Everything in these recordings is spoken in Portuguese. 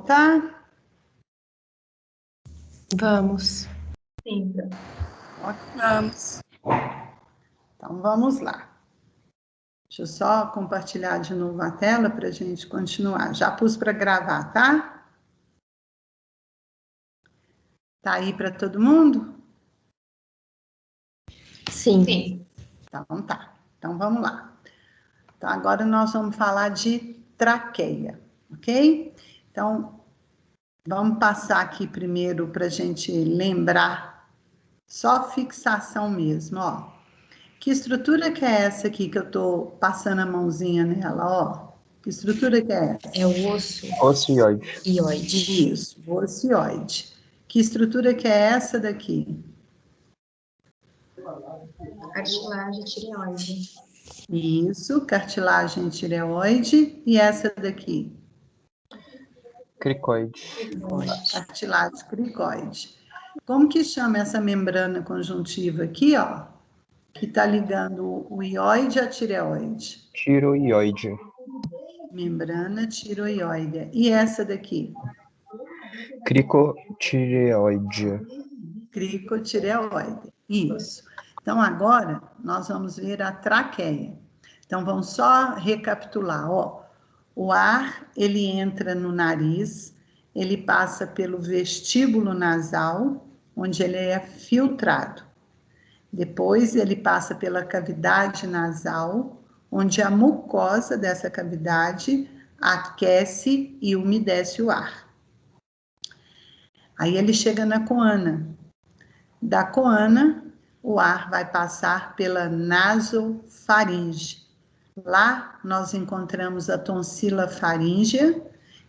voltar? Vamos. Sim. Vamos. Então, vamos lá. Deixa eu só compartilhar de novo a tela para a gente continuar. Já pus para gravar, tá? Tá aí para todo mundo? Sim. Sim. Então, tá. Então, vamos lá. Então, agora nós vamos falar de traqueia, ok? Então, vamos passar aqui primeiro para a gente lembrar, só fixação mesmo, ó. Que estrutura que é essa aqui que eu estou passando a mãozinha nela, ó? Que estrutura que é essa? É o osso Ocioide. ióide. Isso, o ocioide. Que estrutura que é essa daqui? Cartilagem tireoide. Isso, cartilagem tireoide. E essa daqui? Cricoide. Cartilagem cricoide. Como que chama essa membrana conjuntiva aqui, ó? Que está ligando o ióide à tireoide? Tiroioide. Membrana tireoide. E essa daqui? Cricotireoide. Cricotireoide. Isso. Então, agora, nós vamos ver a traqueia. Então, vamos só recapitular, ó. O ar, ele entra no nariz, ele passa pelo vestíbulo nasal, onde ele é filtrado. Depois, ele passa pela cavidade nasal, onde a mucosa dessa cavidade aquece e umedece o ar. Aí ele chega na coana. Da coana, o ar vai passar pela nasofaringe. Lá nós encontramos a tonsila faríngea,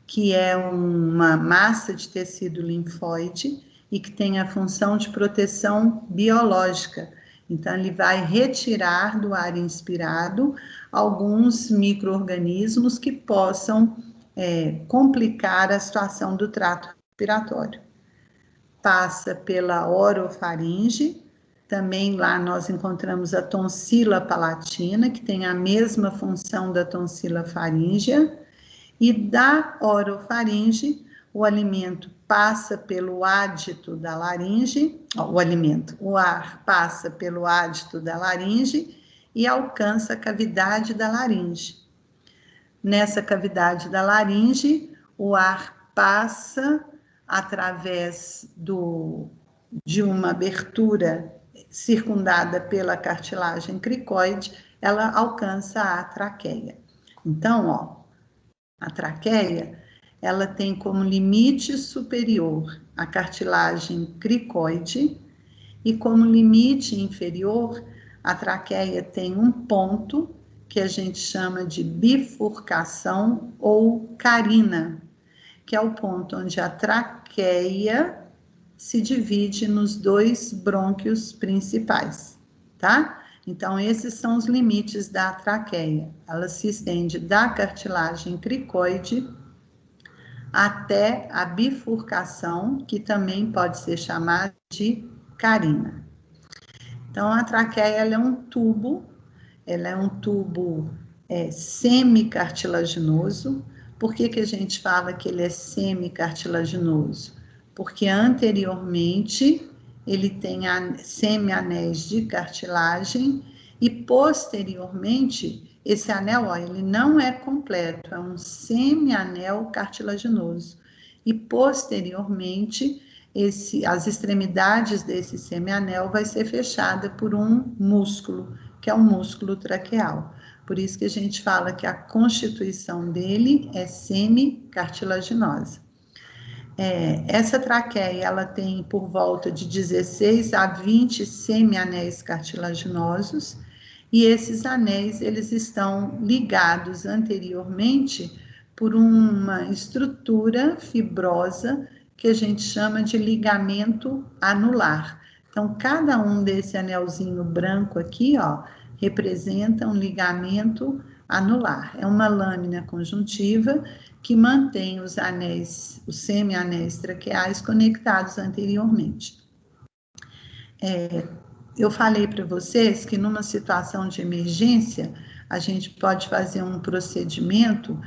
que é uma massa de tecido linfóide e que tem a função de proteção biológica. Então, ele vai retirar do ar inspirado alguns micro-organismos que possam complicar a situação do trato respiratório. Passa pela orofaringe, também lá nós encontramos a tonsila palatina, que tem a mesma função da tonsila faríngea, e da orofaringe, o alimento passa pelo ádito da laringe, o ar passa pelo ádito da laringe e alcança a cavidade da laringe. Nessa cavidade da laringe, o ar passa através de uma abertura circundada pela cartilagem cricoide, ela alcança a traqueia. Então, ó, a traqueia, ela tem como limite superior a cartilagem cricoide e como limite inferior, a traqueia tem um ponto que a gente chama de bifurcação ou carina, que é o ponto onde a traqueia se divide nos dois brônquios principais, tá? Então, esses são os limites da traqueia. Ela se estende da cartilagem cricoide até a bifurcação, que também pode ser chamada de carina. Então, a traqueia ela é um tubo semicartilaginoso. Por que a gente fala que ele é semicartilaginoso? Porque anteriormente ele tem semianéis de cartilagem e posteriormente esse anel, ó, ele não é completo, é um semianel cartilaginoso. E posteriormente as extremidades desse semianel vai ser fechada por um músculo, que é o músculo traqueal. Por isso que a gente fala que a constituição dele é semicartilaginosa. Essa traqueia, ela tem por volta de 16 a 20 semianéis cartilaginosos, e esses anéis, eles estão ligados anteriormente por uma estrutura fibrosa que a gente chama de ligamento anular. Então, cada um desse anelzinho branco aqui, ó, representa um ligamento anular. É uma lâmina conjuntiva que mantém os anéis, os semianéis traqueais conectados anteriormente. Eu falei para vocês que numa situação de emergência, a gente pode fazer um procedimento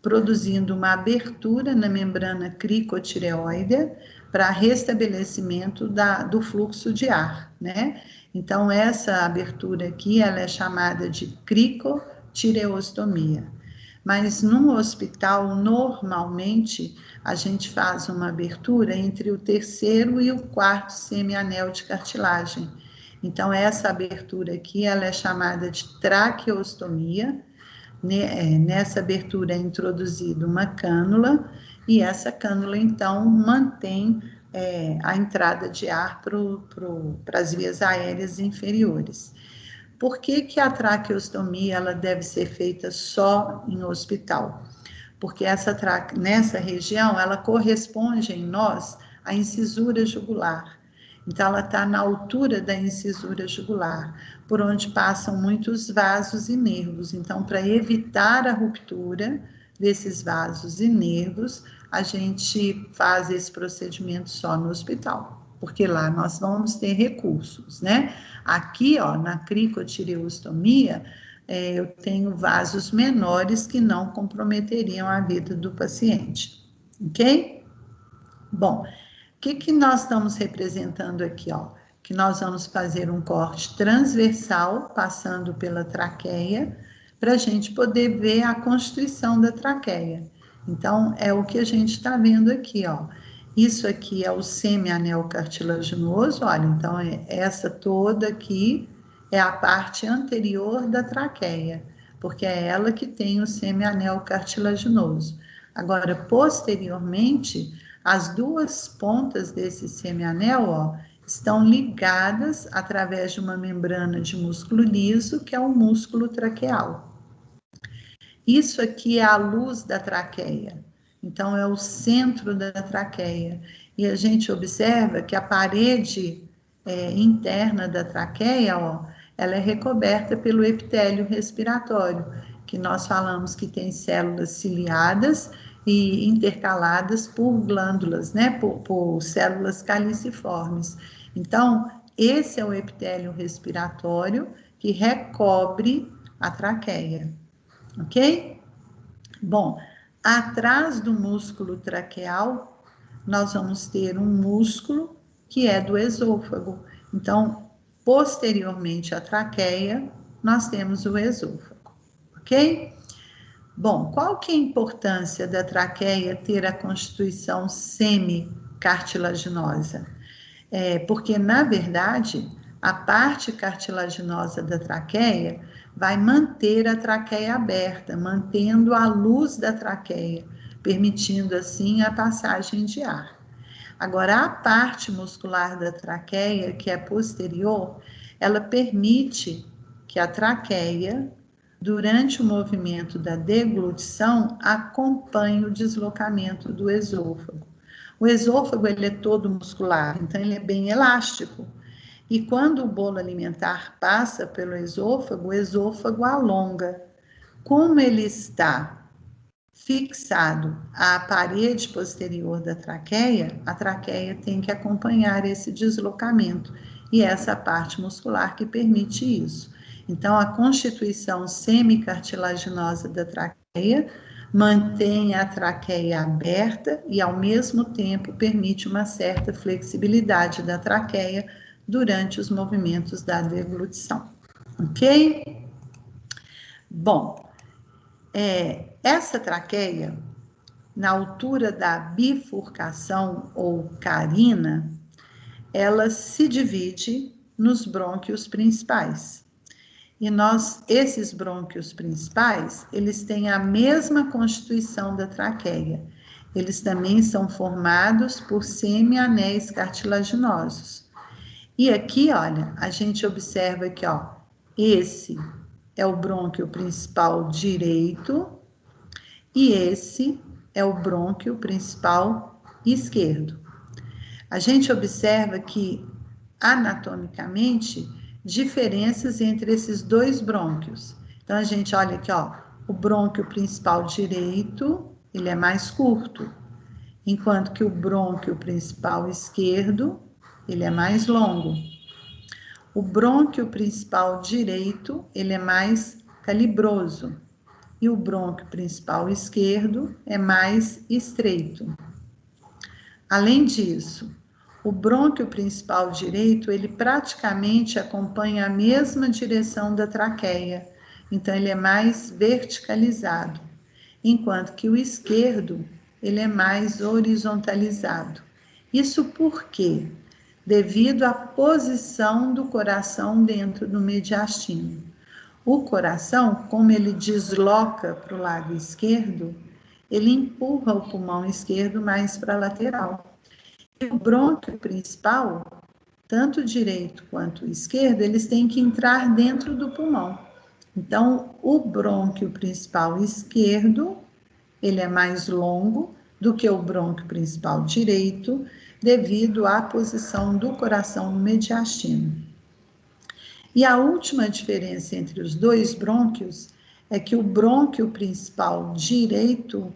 produzindo uma abertura na membrana cricotireoide para restabelecimento do fluxo de ar, né? Então, essa abertura aqui, ela é chamada de cricotireostomia. Mas no hospital, normalmente, a gente faz uma abertura entre o terceiro e o quarto semianel de cartilagem. Então, essa abertura aqui, ela é chamada de traqueostomia. Nessa abertura é introduzida uma cânula, e essa cânula, então, mantém a entrada de ar para as vias aéreas inferiores. Por que a traqueostomia ela deve ser feita só em hospital? Porque nessa região, ela corresponde em nós à incisura jugular. Então, ela está na altura da incisura jugular, por onde passam muitos vasos e nervos. Então, para evitar a ruptura desses vasos e nervos, a gente faz esse procedimento só no hospital, porque lá nós vamos ter recursos, né? Aqui, ó, na cricotireostomia, eu tenho vasos menores que não comprometeriam a vida do paciente, ok? Bom, o que nós estamos representando aqui, ó? Que nós vamos fazer um corte transversal, passando pela traqueia, para a gente poder ver a constituição da traqueia. Então, é o que a gente está vendo aqui, ó. Isso aqui é o semianel cartilaginoso, olha, então essa toda aqui é a parte anterior da traqueia, porque é ela que tem o semianel cartilaginoso. Agora, posteriormente, as duas pontas desse semianel, ó, estão ligadas através de uma membrana de músculo liso, que é o músculo traqueal. Isso aqui é a luz da traqueia, então é o centro da traqueia. E a gente observa que a parede interna da traqueia, ó, ela é recoberta pelo epitélio respiratório, que nós falamos que tem células ciliadas e intercaladas por glândulas, né, por células caliciformes. Então, esse é o epitélio respiratório que recobre a traqueia, ok? Bom, atrás do músculo traqueal, nós vamos ter um músculo que é do esôfago. Então, posteriormente à traqueia, nós temos o esôfago, ok? Bom, qual que é a importância da traqueia ter a constituição semicartilaginosa? Porque, na verdade, a parte cartilaginosa da traqueia vai manter a traqueia aberta, mantendo a luz da traqueia, permitindo, assim, a passagem de ar. Agora, a parte muscular da traqueia, que é posterior, ela permite que a traqueia, durante o movimento da deglutição, acompanhe o deslocamento do esôfago. O esôfago, ele é todo muscular, então ele é bem elástico. E quando o bolo alimentar passa pelo esôfago, o esôfago alonga. Como ele está fixado à parede posterior da traqueia, a traqueia tem que acompanhar esse deslocamento, e essa parte muscular que permite isso. Então, a constituição semicartilaginosa da traqueia mantém a traqueia aberta e, ao mesmo tempo, permite uma certa flexibilidade da traqueia durante os movimentos da deglutição, ok? Bom, essa traqueia, na altura da bifurcação ou carina, ela se divide nos brônquios principais. E esses brônquios principais, eles têm a mesma constituição da traqueia. Eles também são formados por semianéis cartilaginosos. E aqui, olha, a gente observa que, ó, esse é o brônquio principal direito e esse é o brônquio principal esquerdo. A gente observa que, anatomicamente, diferenças entre esses dois brônquios. Então, a gente olha aqui, ó, o brônquio principal direito, ele é mais curto, enquanto que o brônquio principal esquerdo, ele é mais longo. O brônquio principal direito, ele é mais calibroso, e o brônquio principal esquerdo é mais estreito. Além disso, o brônquio principal direito, ele praticamente acompanha a mesma direção da traqueia, então ele é mais verticalizado, enquanto que o esquerdo, ele é mais horizontalizado. Isso por quê? Devido à posição do coração dentro do mediastino. O coração, como ele desloca para o lado esquerdo, ele empurra o pulmão esquerdo mais para a lateral. E o brônquio principal, tanto o direito quanto o esquerdo, eles têm que entrar dentro do pulmão. Então, o brônquio principal esquerdo, ele é mais longo do que o brônquio principal direito, devido à posição do coração no mediastino. E a última diferença entre os dois brônquios é que o brônquio principal direito,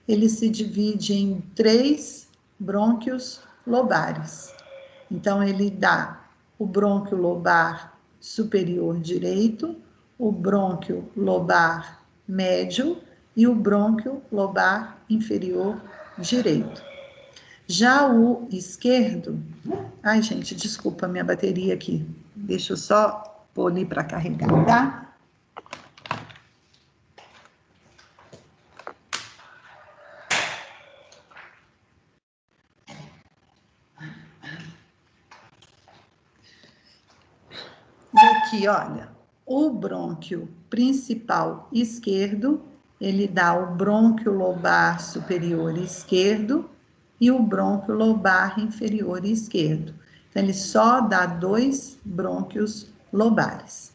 ele se divide em 3 brônquios lobares. Então, ele dá o brônquio lobar superior direito, o brônquio lobar médio e o brônquio lobar inferior direito. Já o esquerdo... Ai, gente, desculpa a minha bateria aqui. Deixa eu só pôr ali para carregar, tá? E aqui, olha, o brônquio principal esquerdo, ele dá o brônquio lobar superior esquerdo e o brônquio lobar inferior esquerdo. Então, ele só dá 2 brônquios lobares.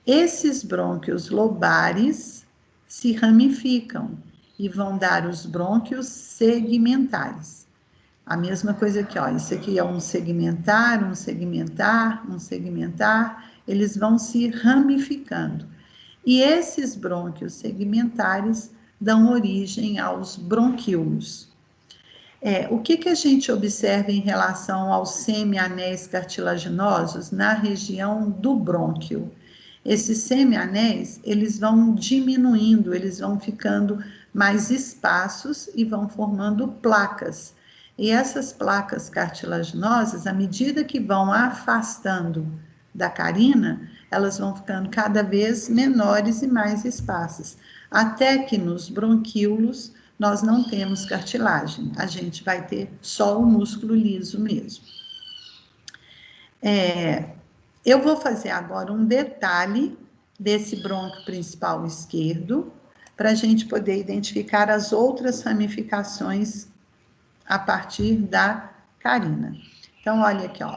Esses brônquios lobares se ramificam e vão dar os brônquios segmentares. A mesma coisa aqui, ó, isso aqui é um segmentar, um segmentar, um segmentar, eles vão se ramificando. E esses brônquios segmentares dão origem aos bronquíolos. O que a gente observa em relação aos semianéis cartilaginosos na região do brônquio? Esses semianéis, eles vão diminuindo, eles vão ficando mais espaços e vão formando placas. E essas placas cartilaginosas, à medida que vão afastando da carina, elas vão ficando cada vez menores e mais esparsas, até que nos bronquíolos nós não temos cartilagem, a gente vai ter só o músculo liso mesmo. Eu vou fazer agora um detalhe desse brônquio principal esquerdo, para a gente poder identificar as outras ramificações a partir da carina. Então, olha aqui, ó.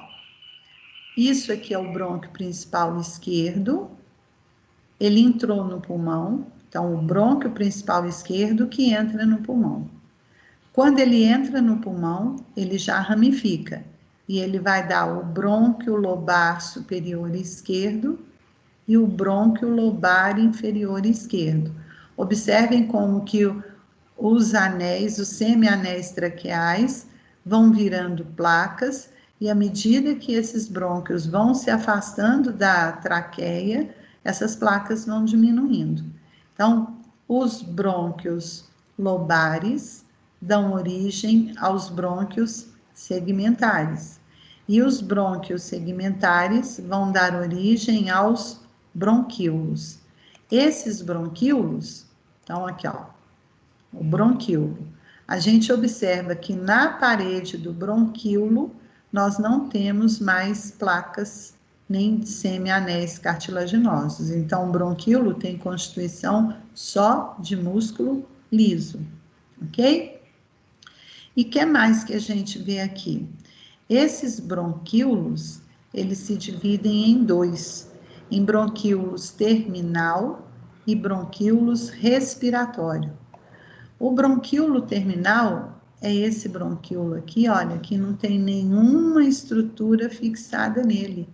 Isso aqui é o brônquio principal esquerdo, ele entrou no pulmão, então o brônquio principal esquerdo que entra no pulmão. Quando ele entra no pulmão, ele já ramifica, e ele vai dar o brônquio lobar superior esquerdo e o brônquio lobar inferior esquerdo. Observem como que os anéis, os semianéis traqueais, vão virando placas, e à medida que esses brônquios vão se afastando da traqueia, essas placas vão diminuindo. Então, os brônquios lobares dão origem aos brônquios segmentares, e os brônquios segmentares vão dar origem aos bronquíolos. Esses bronquíolos, então aqui, ó, o bronquíolo. A gente observa que na parede do bronquíolo nós não temos mais placas nem semianéis cartilaginosos. Então, o bronquíolo tem constituição só de músculo liso, ok? E o que mais que a gente vê aqui? Esses bronquíolos, eles se dividem em 2, em bronquíolos terminal e bronquíolos respiratório. O bronquíolo terminal é esse bronquíolo aqui, olha, que não tem nenhuma estrutura fixada nele.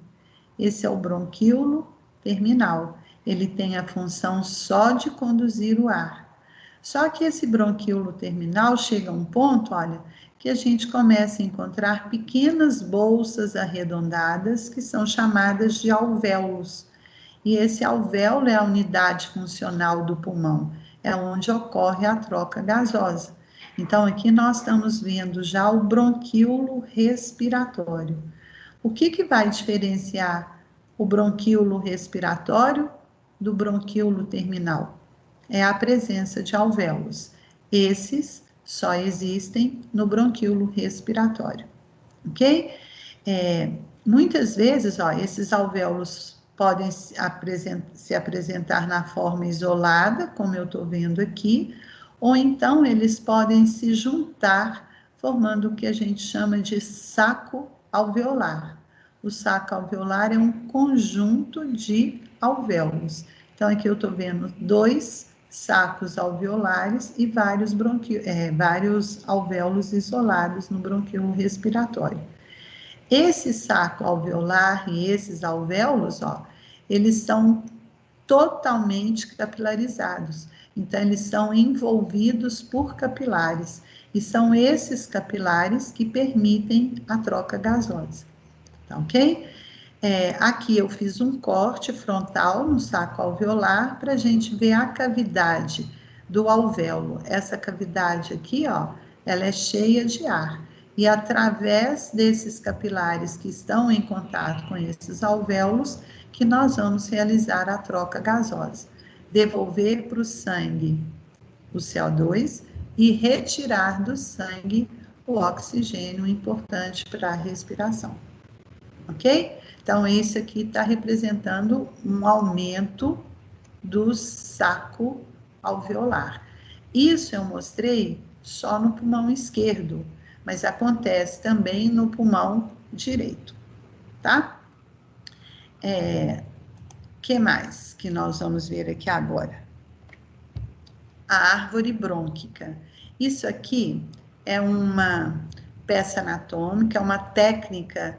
Esse é o bronquíolo terminal. Ele tem a função só de conduzir o ar. Só que esse bronquíolo terminal chega a um ponto, olha, que a gente começa a encontrar pequenas bolsas arredondadas que são chamadas de alvéolos. e esse alvéolo é a unidade funcional do pulmão, é onde ocorre a troca gasosa. Então, aqui nós estamos vendo já o bronquíolo respiratório. O que vai diferenciar o bronquíolo respiratório do bronquíolo terminal? É a presença de alvéolos. Esses só existem no bronquíolo respiratório, ok? Muitas vezes, ó, esses alvéolos podem se apresentar na forma isolada, como eu estou vendo aqui, ou então eles podem se juntar, formando o que a gente chama de saco alveolar. O saco alveolar é um conjunto de alvéolos. Então, aqui eu estou vendo 2 sacos alveolares e vários alvéolos isolados no bronquíolo respiratório. Esse saco alveolar e esses alvéolos, ó, eles são totalmente capilarizados. Então, eles são envolvidos por capilares. E são esses capilares que permitem a troca gasosa. Tá ok? Aqui eu fiz um corte frontal no saco alveolar para a gente ver a cavidade do alvéolo. Essa cavidade aqui, ó, ela é cheia de ar. E através desses capilares que estão em contato com esses alvéolos, que nós vamos realizar a troca gasosa. Devolver para o sangue o CO2 e retirar do sangue o oxigênio importante para a respiração. Ok? Então, esse aqui está representando um aumento do saco alveolar. Isso eu mostrei só no pulmão esquerdo, mas acontece também no pulmão direito, tá? Que mais que nós vamos ver aqui agora? A árvore brônquica. Isso aqui é uma peça anatômica, é uma técnica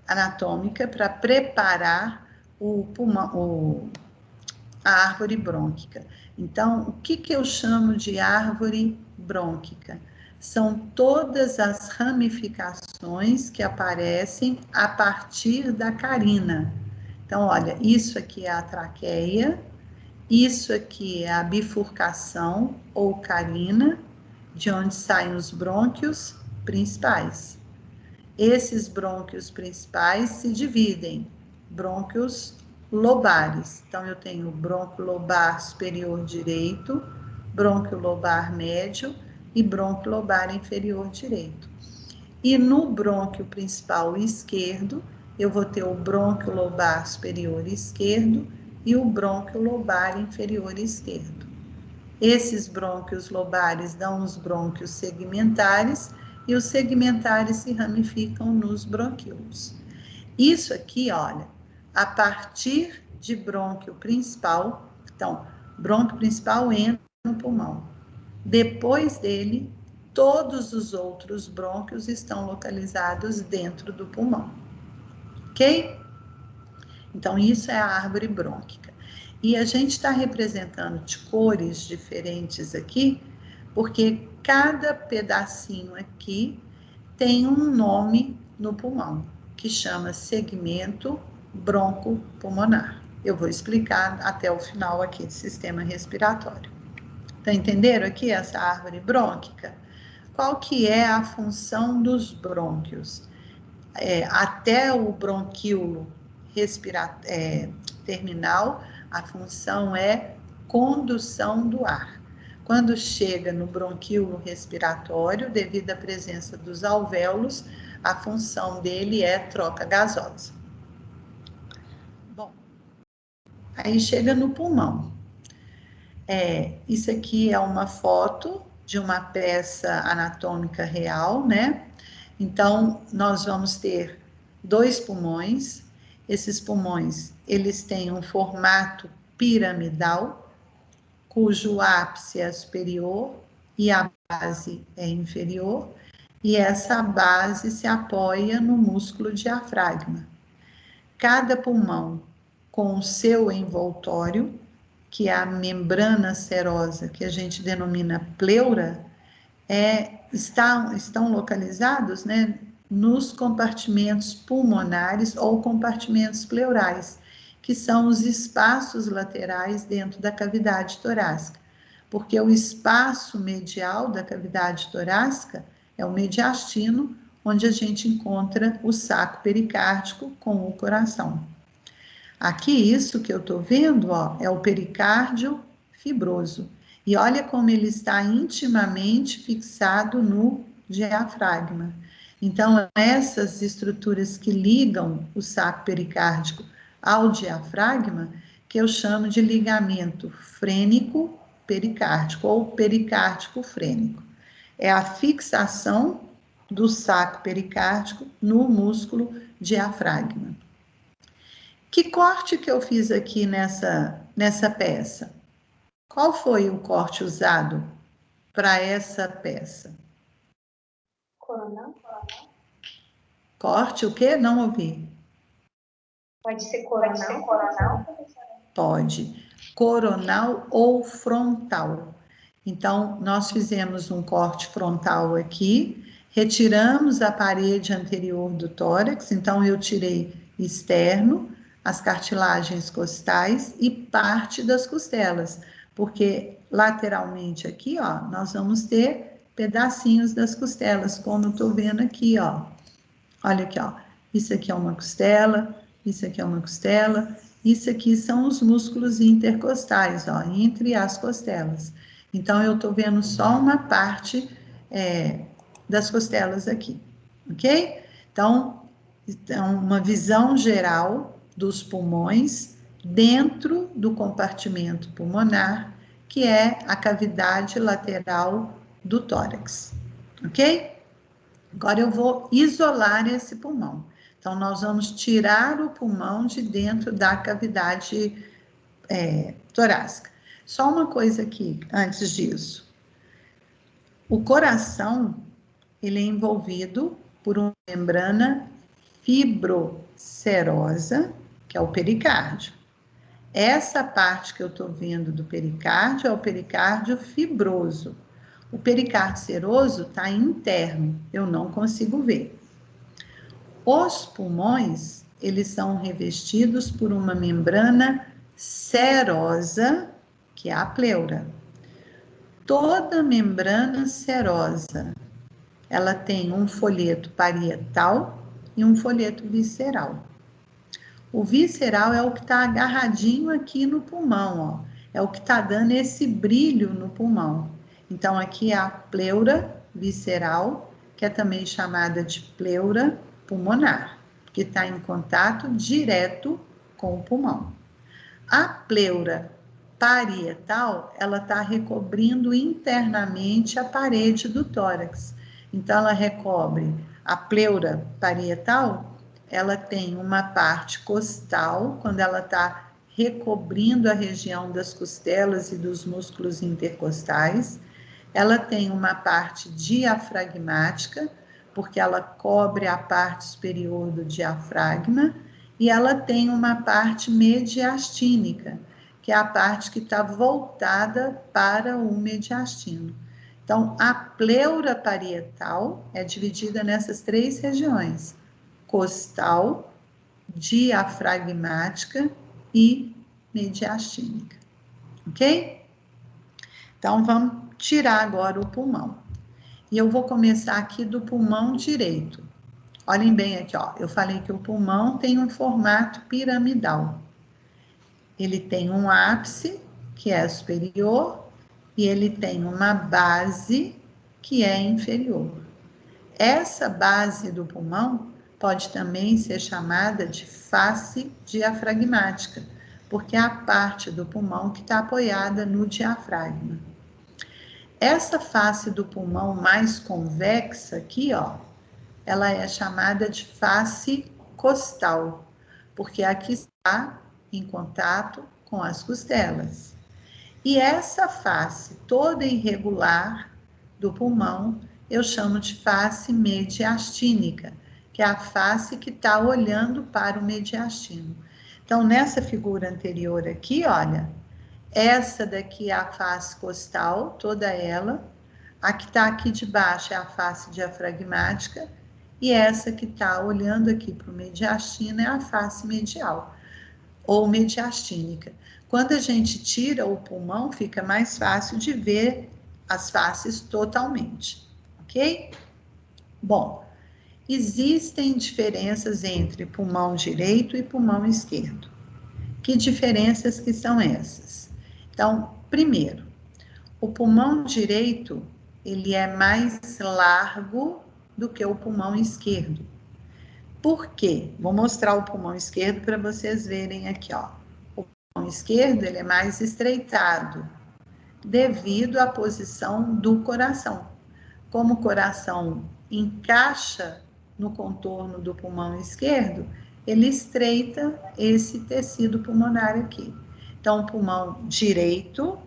anatômica para preparar a árvore brônquica. Então, o que eu chamo de árvore brônquica? São todas as ramificações que aparecem a partir da carina. Então, olha, isso aqui é a traqueia, isso aqui é a bifurcação ou carina, de onde saem os brônquios principais. Esses brônquios principais se dividem, brônquios lobares. Então, eu tenho brônquio lobar superior direito, brônquio lobar médio e brônquio lobar inferior direito. E no brônquio principal esquerdo, eu vou ter o brônquio lobar superior esquerdo e o brônquio lobar inferior esquerdo. Esses brônquios lobares dão os brônquios segmentares e os segmentares se ramificam nos bronquíolos. Isso aqui, olha, a partir de brônquio principal, então, brônquio principal entra no pulmão. Depois dele, todos os outros brônquios estão localizados dentro do pulmão. Ok? Então, isso é a árvore brônquica. E a gente está representando de cores diferentes aqui, porque cada pedacinho aqui tem um nome no pulmão, que chama segmento broncopulmonar. Eu vou explicar até o final aqui do sistema respiratório. Tá entenderam aqui essa árvore brônquica? Qual que é a função dos brônquios? Até o bronquíolo terminal, a função é condução do ar. Quando chega no bronquíolo respiratório, devido à presença dos alvéolos, a função dele é troca gasosa. Bom, aí chega no pulmão. Isso aqui é uma foto de uma peça anatômica real, né? Então, nós vamos ter 2 pulmões. Esses pulmões, eles têm um formato piramidal, cujo ápice é superior e a base é inferior, e essa base se apoia no músculo diafragma. Cada pulmão com o seu envoltório, que é a membrana serosa, que a gente denomina pleura, estão localizados, né, nos compartimentos pulmonares ou compartimentos pleurais, que são os espaços laterais dentro da cavidade torácica, porque o espaço medial da cavidade torácica é o mediastino, onde a gente encontra o saco pericárdico com o coração. Aqui, isso que eu estou vendo, ó, é o pericárdio fibroso. E olha como ele está intimamente fixado no diafragma. Então, essas estruturas que ligam o saco pericárdico ao diafragma, que eu chamo de ligamento frênico pericárdico ou pericárdico frênico. É a fixação do saco pericárdico no músculo diafragma. Que corte que eu fiz aqui nessa peça? Qual foi o corte usado para essa peça? Coronal? Corte o quê? Não ouvi. Pode ser coronal? Pode. Coronal ou frontal. Então, nós fizemos um corte frontal aqui, retiramos a parede anterior do tórax, então eu tirei externo, as cartilagens costais e parte das costelas, porque lateralmente aqui, ó, nós vamos ter pedacinhos das costelas, como eu tô vendo aqui, ó. Olha aqui, ó. Isso aqui é uma costela, isso aqui é uma costela, isso aqui são os músculos intercostais, ó, entre as costelas. Então, eu tô vendo só uma parte das costelas aqui, ok? Então, uma visão geral dos pulmões dentro do compartimento pulmonar, que é a cavidade lateral do tórax, ok? Agora eu vou isolar esse pulmão. Então, nós vamos tirar o pulmão de dentro da cavidade torácica. Só uma coisa aqui, antes disso. O coração, ele é envolvido por uma membrana fibrocerosa, que é o pericárdio. Essa parte que eu estou vendo do pericárdio é o pericárdio fibroso. O pericárdio seroso está interno, eu não consigo ver. Os pulmões, eles são revestidos por uma membrana serosa, que é a pleura. Toda membrana serosa, ela tem um folheto parietal e um folheto visceral. O visceral é o que está agarradinho aqui no pulmão, ó. É o que está dando esse brilho no pulmão. Então, aqui é a pleura visceral, que é também chamada de pleura pulmonar, que está em contato direto com o pulmão. A pleura parietal, ela está recobrindo internamente a parede do tórax. Então, ela recobre a pleura parietal, ela tem uma parte costal, quando ela está recobrindo a região das costelas e dos músculos intercostais. Ela tem uma parte diafragmática, porque ela cobre a parte superior do diafragma, e ela tem uma parte mediastínica, que é a parte que está voltada para o mediastino. Então, a pleura parietal é dividida nessas três regiões: costal, diafragmática e mediastínica. Ok? Então, vamos tirar agora o pulmão. E eu vou começar aqui do pulmão direito. Olhem bem aqui, ó. Eu falei que o pulmão tem um formato piramidal. Ele tem um ápice, que é superior, e ele tem uma base, que é inferior. Essa base do pulmão pode também ser chamada de face diafragmática, porque é a parte do pulmão que está apoiada no diafragma. Essa face do pulmão mais convexa aqui, ó, ela é chamada de face costal, porque aqui está em contato com as costelas. E essa face toda irregular do pulmão, eu chamo de face mediastínica, que é a face que está olhando para o mediastino. Então, nessa figura anterior aqui, olha, essa daqui é a face costal, toda ela. A que está aqui de baixo é a face diafragmática. E essa que está olhando aqui para o mediastino é a face medial. ou mediastínica. Quando a gente tira o pulmão, fica mais fácil de ver as faces totalmente, ok? Bom, existem diferenças entre pulmão direito e pulmão esquerdo. Que diferenças que são essas? Então, primeiro, o pulmão direito, ele é mais largo do que o pulmão esquerdo. Por quê? Vou mostrar o pulmão esquerdo para vocês verem aqui, ó. O pulmão esquerdo, ele é mais estreitado, devido à posição do coração. Como o coração encaixa no contorno do pulmão esquerdo, ele estreita esse tecido pulmonar aqui. Então, o pulmão direito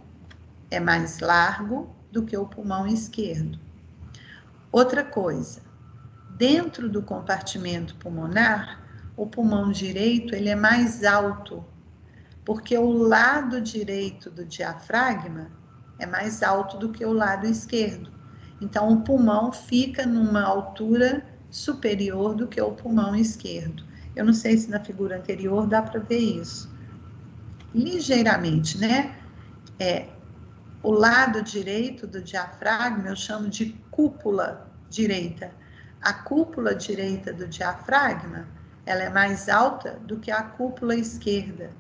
é mais largo do que o pulmão esquerdo. Outra coisa, dentro do compartimento pulmonar, o pulmão direito ele é mais alto, porque o lado direito do diafragma é mais alto do que o lado esquerdo. Então, o pulmão fica numa altura superior do que o pulmão esquerdo. Eu não sei se na figura anterior dá para ver isso. Ligeiramente, né? O lado direito do diafragma eu chamo de cúpula direita. A cúpula direita do diafragma, ela é mais alta do que a cúpula esquerda,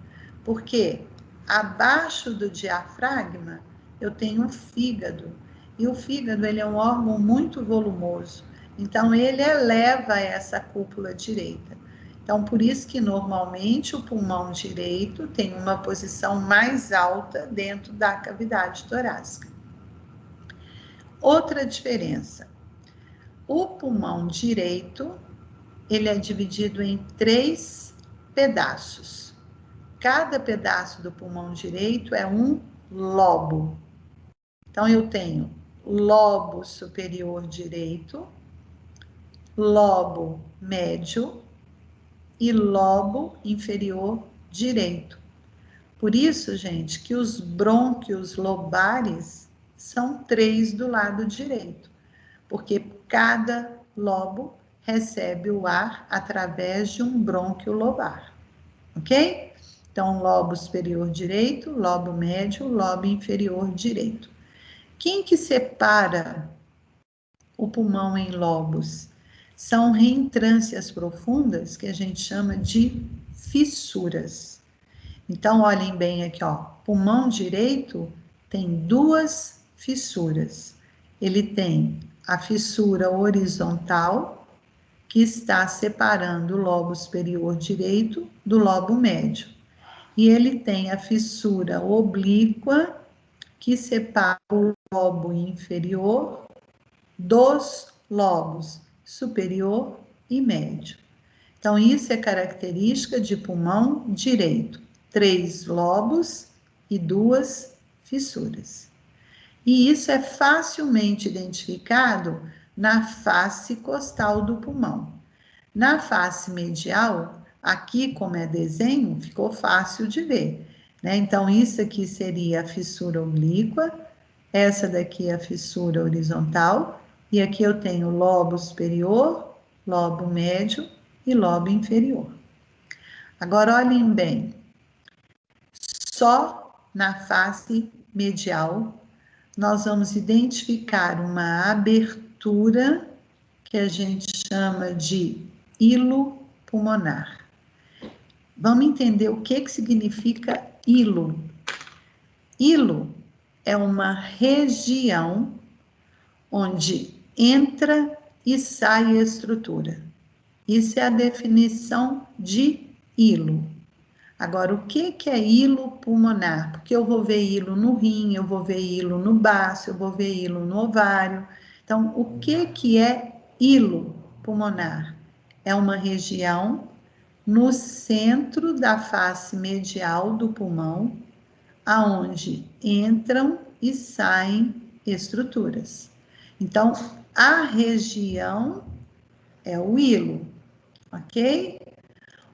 porque abaixo do diafragma eu tenho o fígado, e o fígado ele é um órgão muito volumoso, então ele eleva essa cúpula direita. Então, por isso que normalmente o pulmão direito tem uma posição mais alta dentro da cavidade torácica. Outra diferença, o pulmão direito, ele é dividido em 3 pedaços. Cada pedaço do pulmão direito é um lobo. Então, eu tenho lobo superior direito, lobo médio e lobo inferior direito. Por isso, gente, que os brônquios lobares são 3 do lado direito, porque cada lobo recebe o ar através de um brônquio lobar, ok? Então, lobo superior direito, lobo médio, lobo inferior direito. Quem que separa o pulmão em lobos? São reentrâncias profundas que a gente chama de fissuras. Então, olhem bem aqui, ó. Pulmão direito tem 2 fissuras. Ele tem a fissura horizontal, que está separando o lobo superior direito do lobo médio. E ele tem a fissura oblíqua, que separa o lobo inferior dos lobos superior e médio. Então, isso é característica de pulmão direito. 3 lobos e 2 fissuras. E isso é facilmente identificado na face costal do pulmão. Na face medial, aqui como é desenho, ficou fácil de ver, né? Então, isso aqui seria a fissura oblíqua, essa daqui é a fissura horizontal, e aqui eu tenho lobo superior, lobo médio e lobo inferior. Agora, olhem bem, só na face medial nós vamos identificar uma abertura que a gente chama de hilo pulmonar. Vamos entender o que significa hilo. Hilo é uma região onde entra e sai a estrutura. Isso é a definição de hilo. Agora, o que é hilo pulmonar? Porque eu vou ver hilo no rim, eu vou ver hilo no baço, eu vou ver hilo no ovário. Então, o que é hilo pulmonar? É uma região no centro da face medial do pulmão, aonde entram e saem estruturas. Então, a região é o hilo, ok?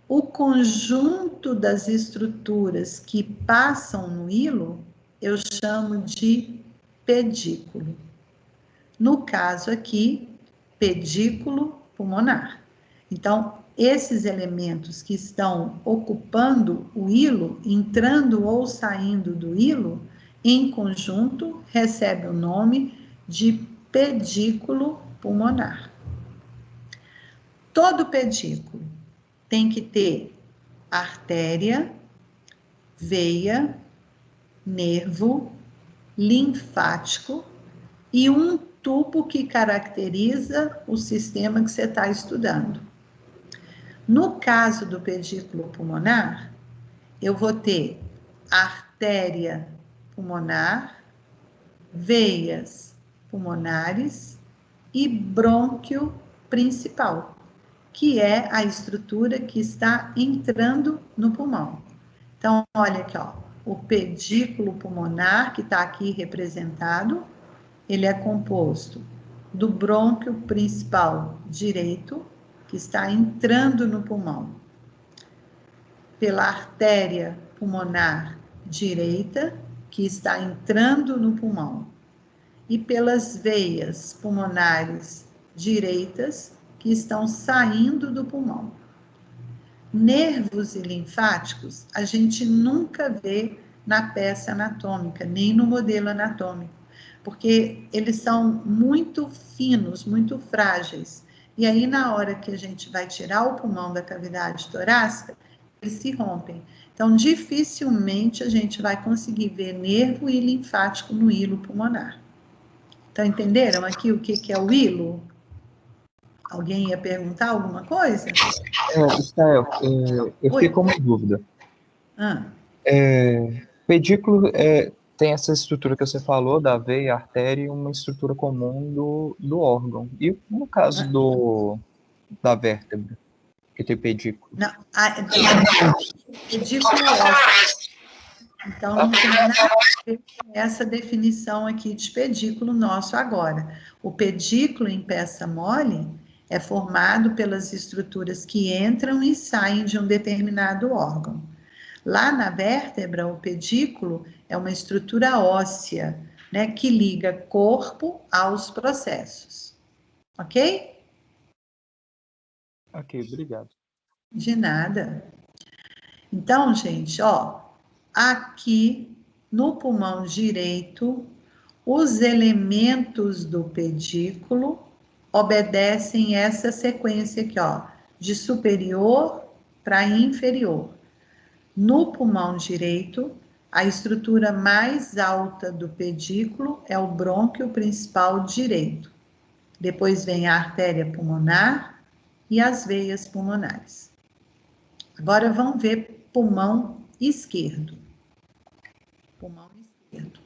O conjunto das estruturas que passam no hilo, eu chamo de pedículo. No caso aqui, pedículo pulmonar. Então, esses elementos que estão ocupando o hilo, entrando ou saindo do hilo, em conjunto, recebe o nome de pedículo pulmonar. Todo pedículo tem que ter artéria, veia, nervo, linfático e um tubo que caracteriza o sistema que você está estudando. No caso do pedículo pulmonar, eu vou ter artéria pulmonar, veias pulmonares e brônquio principal, que é a estrutura que está entrando no pulmão. Então, olha aqui, ó, o pedículo pulmonar, que está aqui representado, ele é composto do brônquio principal direito, que está entrando no pulmão, pela artéria pulmonar direita, que está entrando no pulmão, e pelas veias pulmonares direitas, que estão saindo do pulmão. Nervos e linfáticos, a gente nunca vê na peça anatômica, nem no modelo anatômico, porque eles são muito finos, muito frágeis. E aí, na hora que a gente vai tirar o pulmão da cavidade torácica, eles se rompem. Então, dificilmente a gente vai conseguir ver nervo e linfático no hilo pulmonar. Então, entenderam aqui o que é o hilo? Alguém ia perguntar alguma coisa? Israel, eu fiquei com uma dúvida. Pedículo tem essa estrutura que você falou, da veia, artéria, e uma estrutura comum do órgão. E no caso da vértebra, que tem pedículo? Não, pedículo ósseo. Então, não tem nada a ver com essa definição aqui de pedículo nosso agora. O pedículo em peça mole é formado pelas estruturas que entram e saem de um determinado órgão. Lá na vértebra, o pedículo é uma estrutura óssea, né, que liga corpo aos processos. Ok? Ok, obrigado. De nada. Então, gente, ó, aqui no pulmão direito, os elementos do pedículo obedecem essa sequência aqui, ó, de superior para inferior. No pulmão direito, a estrutura mais alta do pedículo é o brônquio principal direito. Depois vem a artéria pulmonar e as veias pulmonares. Agora vamos ver pulmão esquerdo. Pulmão esquerdo.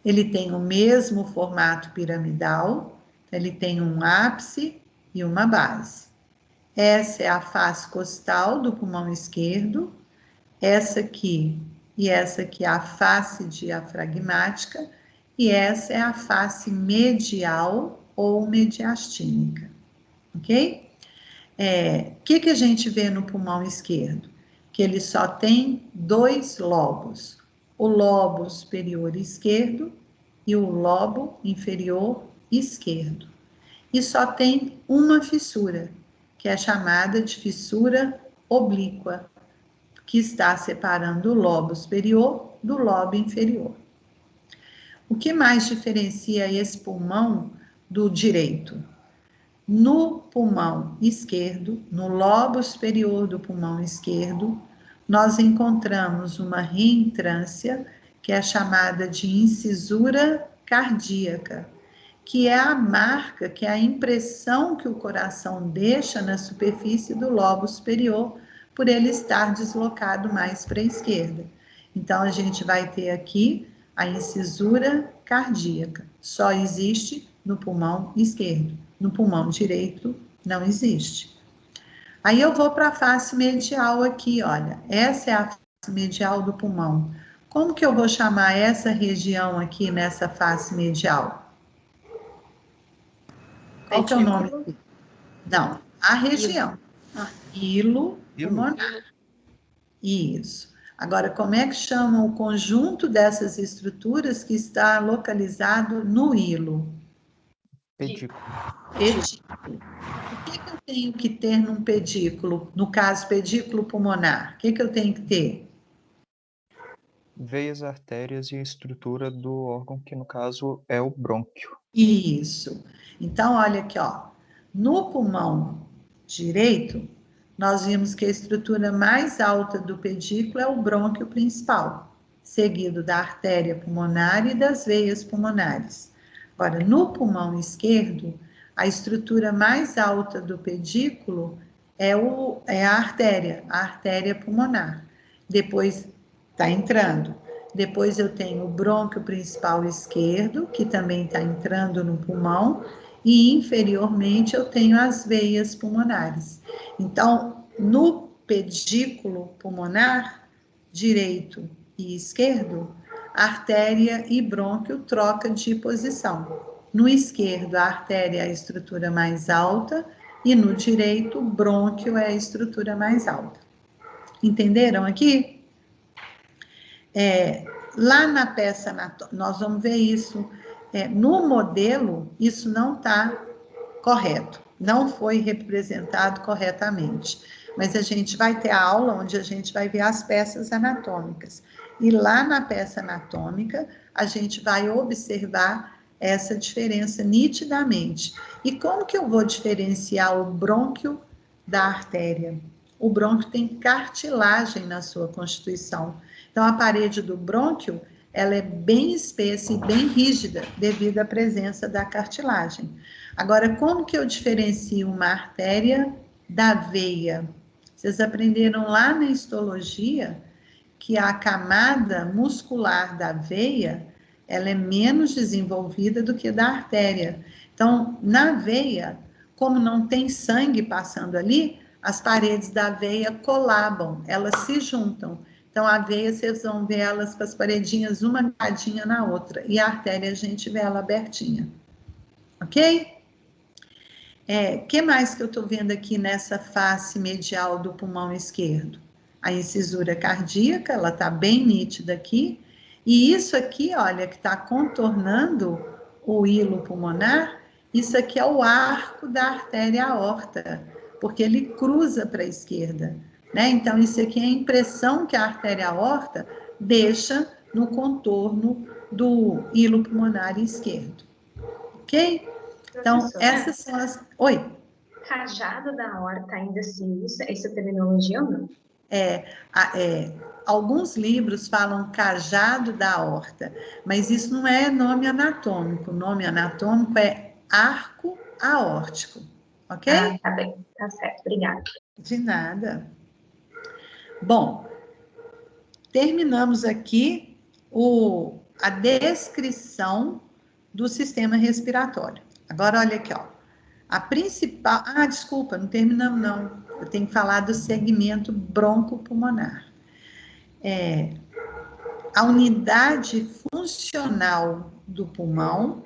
Ele tem o mesmo formato piramidal, ele tem um ápice e uma base. Essa é a face costal do pulmão esquerdo, essa aqui e essa aqui é a face diafragmática, e essa é a face medial ou mediastínica, ok? O que a gente vê no pulmão esquerdo? Que ele só tem dois lobos, o lobo superior esquerdo e o lobo inferior esquerdo. E só tem uma fissura, que é chamada de fissura oblíqua, que está separando o lobo superior do lobo inferior. O que mais diferencia esse pulmão do direito? No pulmão esquerdo, no lobo superior do pulmão esquerdo, nós encontramos uma reentrância, que é chamada de incisura cardíaca, que é a marca, que é a impressão que o coração deixa na superfície do lobo superior, por ele estar deslocado mais para a esquerda. Então, a gente vai ter aqui a incisura cardíaca. Só existe no pulmão esquerdo. No pulmão direito, não existe. Aí eu vou para a face medial aqui, olha. Essa é a face medial do pulmão. Como que eu vou chamar essa região aqui nessa face medial? Qual que é o nome? Não, a região. Hilo pulmonar. Isso. Agora, como é que chama o conjunto dessas estruturas que está localizado no hilo? Pedículo. Pedículo. O que eu tenho que ter num pedículo? No caso, pedículo pulmonar. O que eu tenho que ter? Veias, artérias e a estrutura do órgão, que no caso é o brônquio. Isso. Então, olha aqui, ó. No pulmão direito, nós vimos que a estrutura mais alta do pedículo é o brônquio principal, seguido da artéria pulmonar e das veias pulmonares. Agora, no pulmão esquerdo, a estrutura mais alta do pedículo é a artéria pulmonar. Depois está entrando. Depois eu tenho o brônquio principal esquerdo, que também está entrando no pulmão, e inferiormente eu tenho as veias pulmonares. Então, no pedículo pulmonar, direito e esquerdo, artéria e brônquio troca de posição. No esquerdo, a artéria é a estrutura mais alta, e no direito, o brônquio é a estrutura mais alta. Entenderam aqui? Lá na peça, nós vamos ver isso. No modelo, isso não está correto, não foi representado corretamente. Mas a gente vai ter a aula onde a gente vai ver as peças anatômicas. E lá na peça anatômica, a gente vai observar essa diferença nitidamente. E como que eu vou diferenciar o brônquio da artéria? O brônquio tem cartilagem na sua constituição. Então, a parede do brônquio, ela é bem espessa e bem rígida, devido à presença da cartilagem. Agora, como que eu diferencio uma artéria da veia? Vocês aprenderam lá na histologia que a camada muscular da veia, ela é menos desenvolvida do que da artéria. Então, na veia, como não tem sangue passando ali, as paredes da veia colabam, elas se juntam. Então, a veia, vocês vão ver elas com as paredinhas, uma agarradinha na outra. E a artéria, a gente vê ela abertinha. Ok? Que mais que eu estou vendo aqui nessa face medial do pulmão esquerdo? A incisura cardíaca, ela está bem nítida aqui. E isso aqui, olha, que está contornando o hilo pulmonar, isso aqui é o arco da artéria aorta, porque ele cruza para a esquerda, né? Então, isso aqui é a impressão que a artéria aorta deixa no contorno do hilo pulmonar esquerdo. Ok? Então, essas são as... Oi? Cajado da aorta ainda se usa essa terminologia ou não? Alguns livros falam cajado da aorta, mas isso não é nome anatômico. O nome anatômico é arco aórtico, ok? Tá bem, tá certo, obrigada. De nada. Bom, terminamos aqui a descrição do sistema respiratório. Agora, olha aqui, ó. A principal... desculpa, não terminamos, não. Eu tenho que falar do segmento broncopulmonar. A unidade funcional do pulmão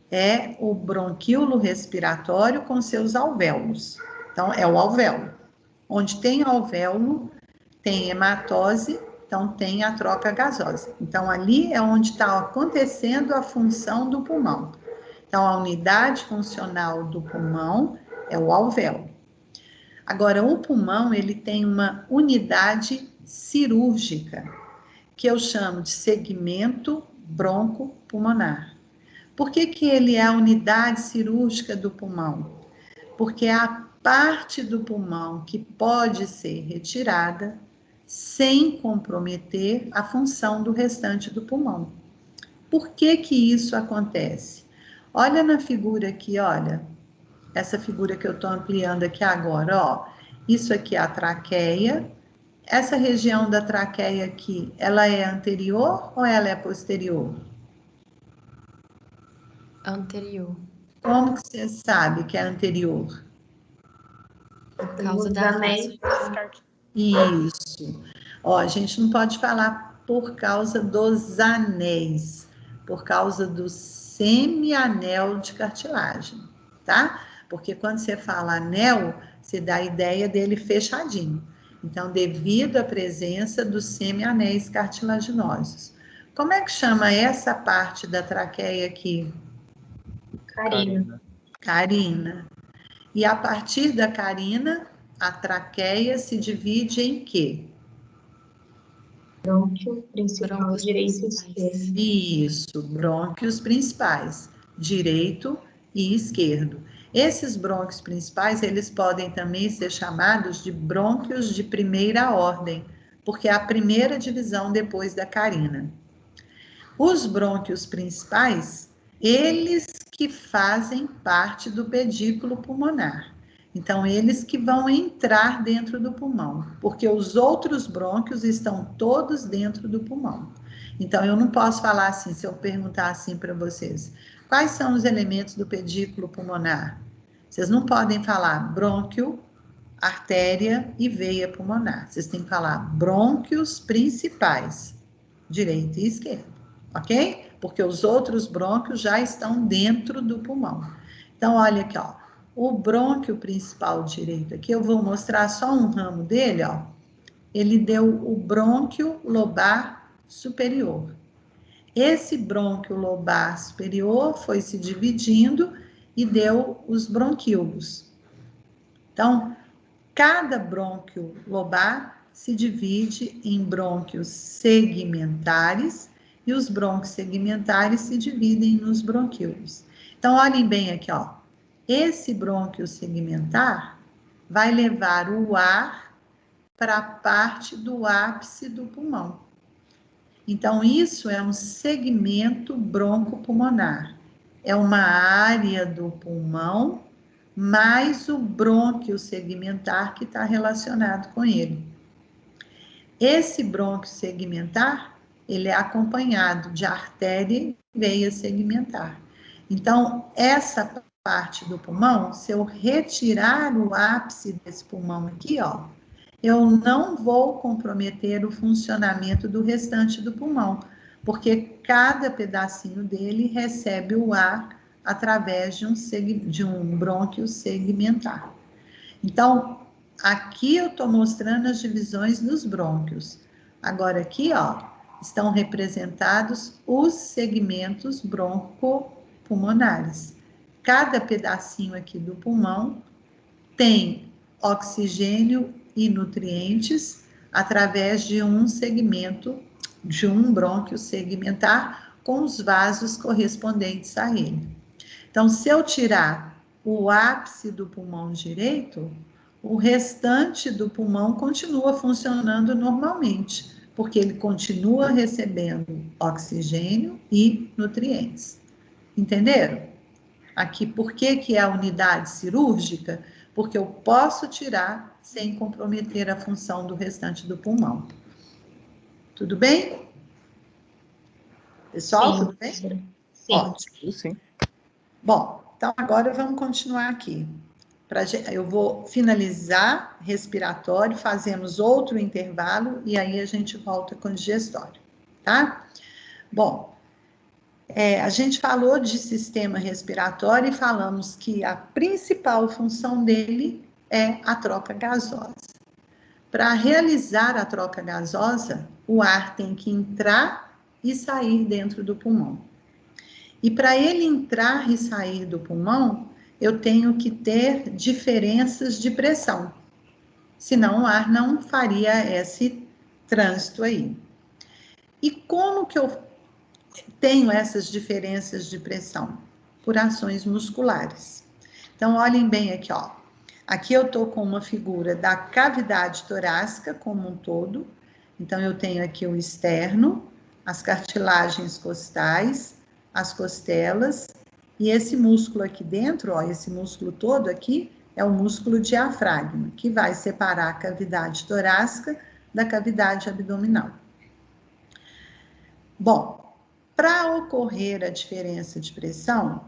é o bronquíolo respiratório com seus alvéolos. Então, é o alvéolo. Onde tem alvéolo, tem hematose, então tem a troca gasosa. Então, ali é onde está acontecendo a função do pulmão. Então, a unidade funcional do pulmão é o alvéolo. Agora, o pulmão, ele tem uma unidade cirúrgica, que eu chamo de segmento broncopulmonar. Por que que ele é a unidade cirúrgica do pulmão? Porque é a parte do pulmão que pode ser retirada sem comprometer a função do restante do pulmão. Por que que isso acontece? Olha na figura aqui, olha. Essa figura que eu estou ampliando aqui agora, ó. Isso aqui é a traqueia. Essa região da traqueia aqui, ela é anterior ou ela é posterior? Anterior. Como que você sabe que é anterior? Por causa da anéis. Isso. Ó, a gente não pode falar por causa dos anéis, por causa do semianel de cartilagem, tá? Porque quando você fala anel, você dá a ideia dele fechadinho. Então, devido à presença dos semianéis cartilaginosos. Como é que chama essa parte da traqueia aqui? Carina. Carina. E a partir da carina, a traqueia se divide em quê? Brônquio principal, Brônquios direito e principais. esquerdo. Isso, brônquios principais, direito e esquerdo. Esses brônquios principais, eles podem também ser chamados de brônquios de primeira ordem, porque é a primeira divisão depois da carina. Os brônquios principais, eles que fazem parte do pedículo pulmonar. Então, eles que vão entrar dentro do pulmão, porque os outros brônquios estão todos dentro do pulmão. Então, eu não posso falar assim, se eu perguntar assim para vocês, quais são os elementos do pedículo pulmonar? Vocês não podem falar brônquio, artéria e veia pulmonar. Vocês têm que falar brônquios principais, direito e esquerdo, ok? Porque os outros brônquios já estão dentro do pulmão. Então, olha aqui, ó. O brônquio principal direito aqui, eu vou mostrar só um ramo dele, ó. Ele deu o brônquio lobar superior. Esse brônquio lobar superior foi se dividindo e deu os bronquíolos. Então, cada brônquio lobar se divide em brônquios segmentares e os brônquios segmentares se dividem nos bronquíolos. Então, olhem bem aqui, ó. Esse brônquio segmentar vai levar o ar para a parte do ápice do pulmão. Então, isso é um segmento broncopulmonar. É uma área do pulmão, mais o brônquio segmentar que está relacionado com ele. Esse brônquio segmentar, ele é acompanhado de artéria e veia segmentar. Então, essa parte do pulmão, se eu retirar o ápice desse pulmão aqui, ó, eu não vou comprometer o funcionamento do restante do pulmão, porque cada pedacinho dele recebe o ar através de um brônquio segmentar. Então, aqui eu estou mostrando as divisões dos brônquios. Agora aqui, ó, estão representados os segmentos broncopulmonares. Cada pedacinho aqui do pulmão tem oxigênio e nutrientes através de um segmento, de um brônquio segmentar, com os vasos correspondentes a ele. Então, se eu tirar o ápice do pulmão direito, o restante do pulmão continua funcionando normalmente, porque ele continua recebendo oxigênio e nutrientes. Entenderam? Aqui, por que é a unidade cirúrgica? Porque eu posso tirar sem comprometer a função do restante do pulmão. Tudo bem? Pessoal, Sim. tudo bem? Sim. Ótimo. Sim. Bom, então agora vamos continuar aqui. Eu vou finalizar respiratório, fazemos outro intervalo e aí a gente volta com o digestório, tá? Bom, a gente falou de sistema respiratório e falamos que a principal função dele é a troca gasosa. Para realizar a troca gasosa, o ar tem que entrar e sair dentro do pulmão. E para ele entrar e sair do pulmão, eu tenho que ter diferenças de pressão. Senão o ar não faria esse trânsito aí. E como que eu tenho essas diferenças de pressão? Por ações musculares. Então, olhem bem aqui, ó. Aqui eu estou com uma figura da cavidade torácica como um todo. Então, eu tenho aqui o externo, as cartilagens costais, as costelas, e esse músculo aqui dentro, ó, esse músculo todo aqui, é o músculo diafragma, que vai separar a cavidade torácica da cavidade abdominal. Bom, para ocorrer a diferença de pressão,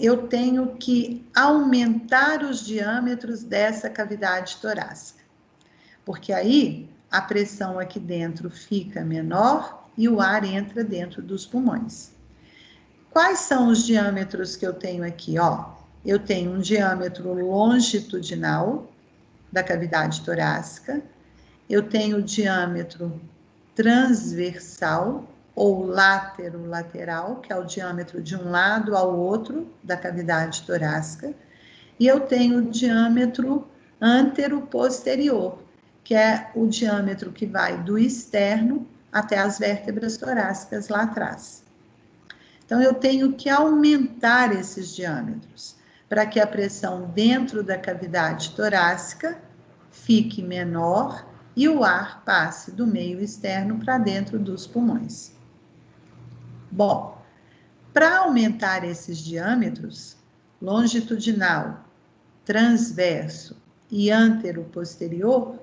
eu tenho que aumentar os diâmetros dessa cavidade torácica, porque aí a pressão aqui dentro fica menor e o ar entra dentro dos pulmões. Quais são os diâmetros que eu tenho aqui? Ó, eu tenho um diâmetro longitudinal da cavidade torácica, eu tenho o diâmetro transversal ou látero-lateral, que é o diâmetro de um lado ao outro da cavidade torácica, e eu tenho o diâmetro antero-posterior, que é o diâmetro que vai do externo até as vértebras torácicas lá atrás. Então, eu tenho que aumentar esses diâmetros para que a pressão dentro da cavidade torácica fique menor e o ar passe do meio externo para dentro dos pulmões. Bom, para aumentar esses diâmetros, longitudinal, transverso e antero-posterior,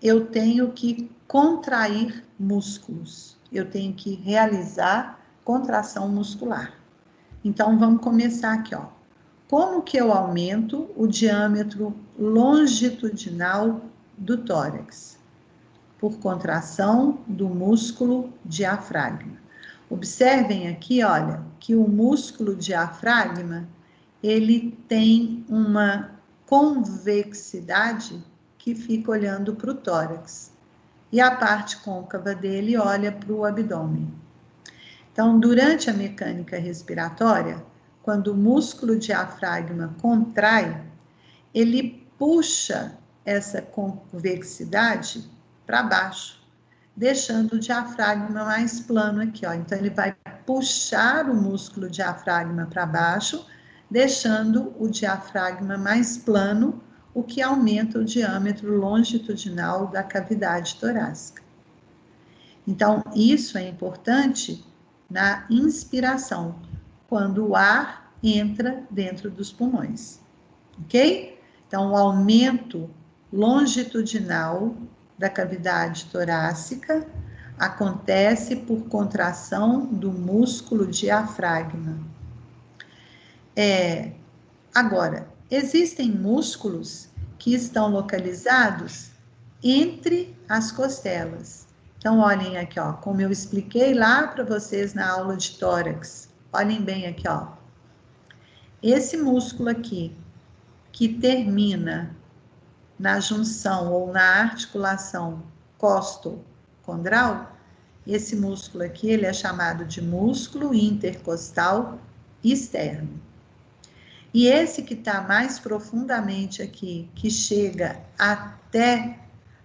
eu tenho que contrair músculos, eu tenho que realizar contração muscular. Então, vamos começar aqui, ó. Como que eu aumento o diâmetro longitudinal do tórax? Por contração do músculo diafragma. Observem aqui, olha, que o músculo diafragma, ele tem uma convexidade que fica olhando para o tórax. E a parte côncava dele olha para o abdômen. Então, durante a mecânica respiratória, quando o músculo diafragma contrai, ele puxa essa convexidade para baixo, deixando o diafragma mais plano aqui, ó. Então, ele vai puxar o músculo diafragma para baixo, deixando o diafragma mais plano, o que aumenta o diâmetro longitudinal da cavidade torácica. Então, isso é importante na inspiração, quando o ar entra dentro dos pulmões, ok? Então, o aumento longitudinal da cavidade torácica acontece por contração do músculo diafragma. Agora, existem músculos que estão localizados entre as costelas. Então, olhem aqui, ó, como eu expliquei lá para vocês na aula de tórax. Olhem bem aqui, ó. Esse músculo aqui, que termina na junção ou na articulação costocondral, esse músculo aqui, ele é chamado de músculo intercostal externo. E esse que está mais profundamente aqui, que chega até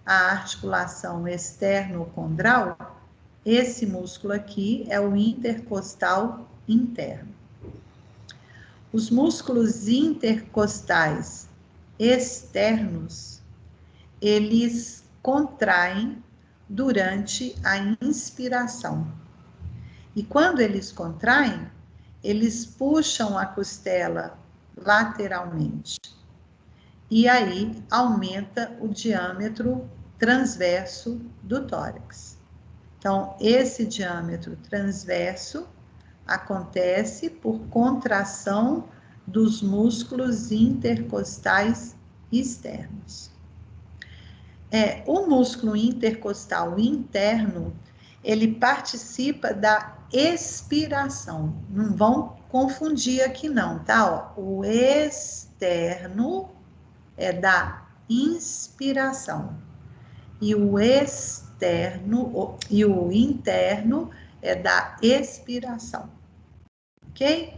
a articulação externo-condral, esse músculo aqui é o intercostal interno. Os músculos intercostais externos, eles contraem durante a inspiração. E quando eles contraem, eles puxam a costela lateralmente. E aí aumenta o diâmetro transverso do tórax. Então, esse diâmetro transverso acontece por contração dos músculos intercostais externos. O músculo intercostal interno, ele participa da expiração. Não vão confundir aqui não, tá? Ó, o externo é da inspiração e o externo e o interno é da expiração, ok?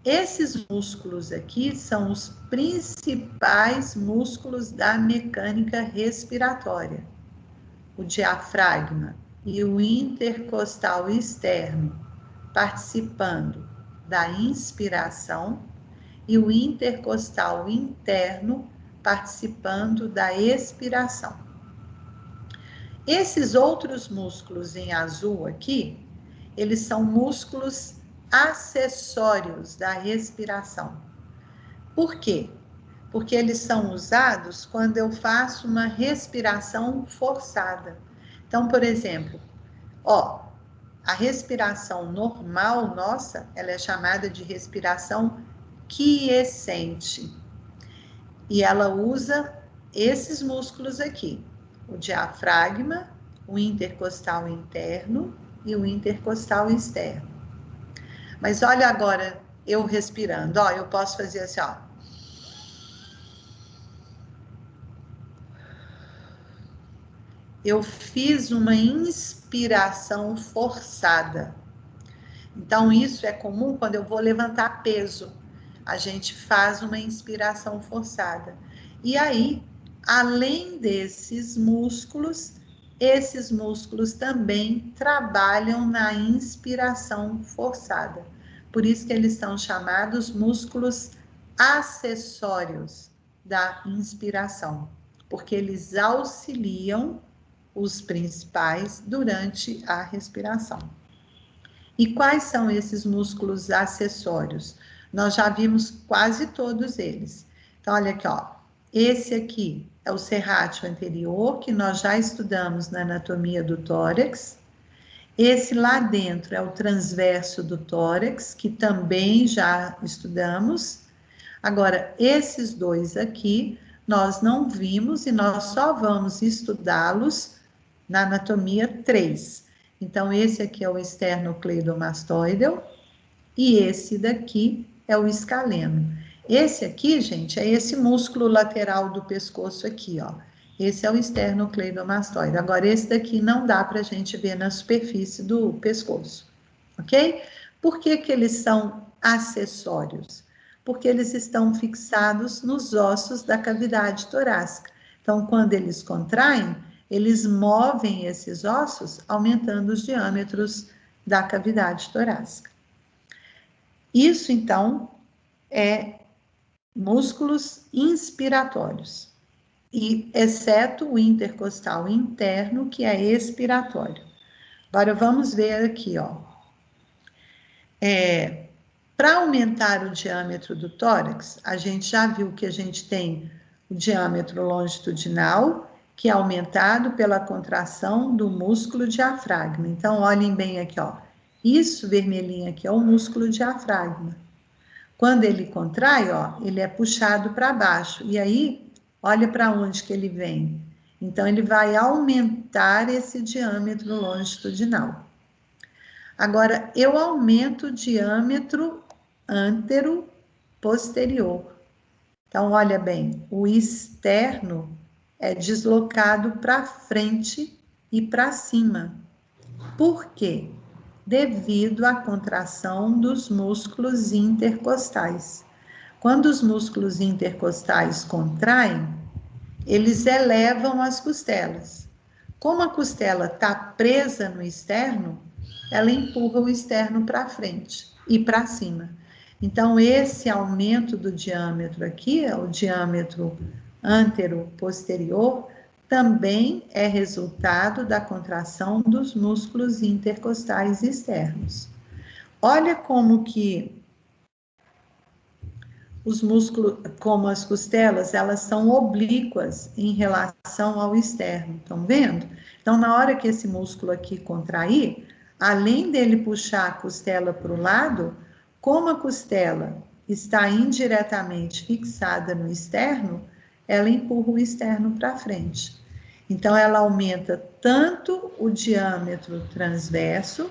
Esses músculos aqui são os principais músculos da mecânica respiratória. O diafragma e o intercostal externo participando da inspiração e o intercostal interno participando da expiração. Esses outros músculos em azul aqui, eles são músculos acessórios da respiração. Por quê? Porque eles são usados quando eu faço uma respiração forçada. Então, por exemplo, ó, a respiração normal nossa, ela é chamada de respiração quiescente. E ela usa esses músculos aqui, o diafragma, o intercostal interno e o intercostal externo. Mas olha agora eu respirando, ó, eu posso fazer assim, ó. eu fiz uma inspiração forçada. Então, isso é comum quando eu vou levantar peso. A gente faz uma inspiração forçada. E aí, além desses músculos, esses músculos também trabalham na inspiração forçada. Por isso que eles são chamados músculos acessórios da inspiração, porque eles auxiliam os principais durante a respiração. E quais são esses músculos acessórios? Nós já vimos quase todos eles. Então, olha aqui, ó. Esse aqui é o serrátil anterior, que nós já estudamos na anatomia do tórax. Esse lá dentro é o transverso do tórax, que também já estudamos. Agora, esses dois aqui, nós não vimos e nós só vamos estudá-los na anatomia 3. Então, esse aqui é o esternocleidomastoideo e esse daqui é o escaleno. Esse aqui, gente, é esse músculo lateral do pescoço aqui, ó. Esse é o esternocleidomastoide. Agora, esse daqui não dá para a gente ver na superfície do pescoço, ok? Por que que eles são acessórios? Porque eles estão fixados nos ossos da cavidade torácica. Então, quando eles contraem, eles movem esses ossos, aumentando os diâmetros da cavidade torácica. Isso, então, é músculos inspiratórios, e exceto o intercostal interno, que é expiratório. Agora, vamos ver aqui, ó. Para aumentar o diâmetro do tórax, a gente já viu que a gente tem o diâmetro longitudinal, que é aumentado pela contração do músculo diafragma. Então, olhem bem aqui, ó. Isso vermelhinho aqui é o músculo diafragma. Quando ele contrai, ó, ele é puxado para baixo. E aí, olha para onde que ele vem. Então, ele vai aumentar esse diâmetro longitudinal. Agora, eu aumento o diâmetro antero-posterior. Então, olha bem, o externo é deslocado para frente e para cima. Por quê? Devido à contração dos músculos intercostais. Quando os músculos intercostais contraem, eles elevam as costelas. Como a costela está presa no externo, ela empurra o externo para frente e para cima. Então, esse aumento do diâmetro aqui, o diâmetro antero-posterior, também é resultado da contração dos músculos intercostais externos. Olha como que os músculos, como as costelas, elas são oblíquas em relação ao externo, estão vendo? Então, na hora que esse músculo aqui contrair, além dele puxar a costela para o lado, como a costela está indiretamente fixada no externo, ela empurra o externo para frente. Então, ela aumenta tanto o diâmetro transverso,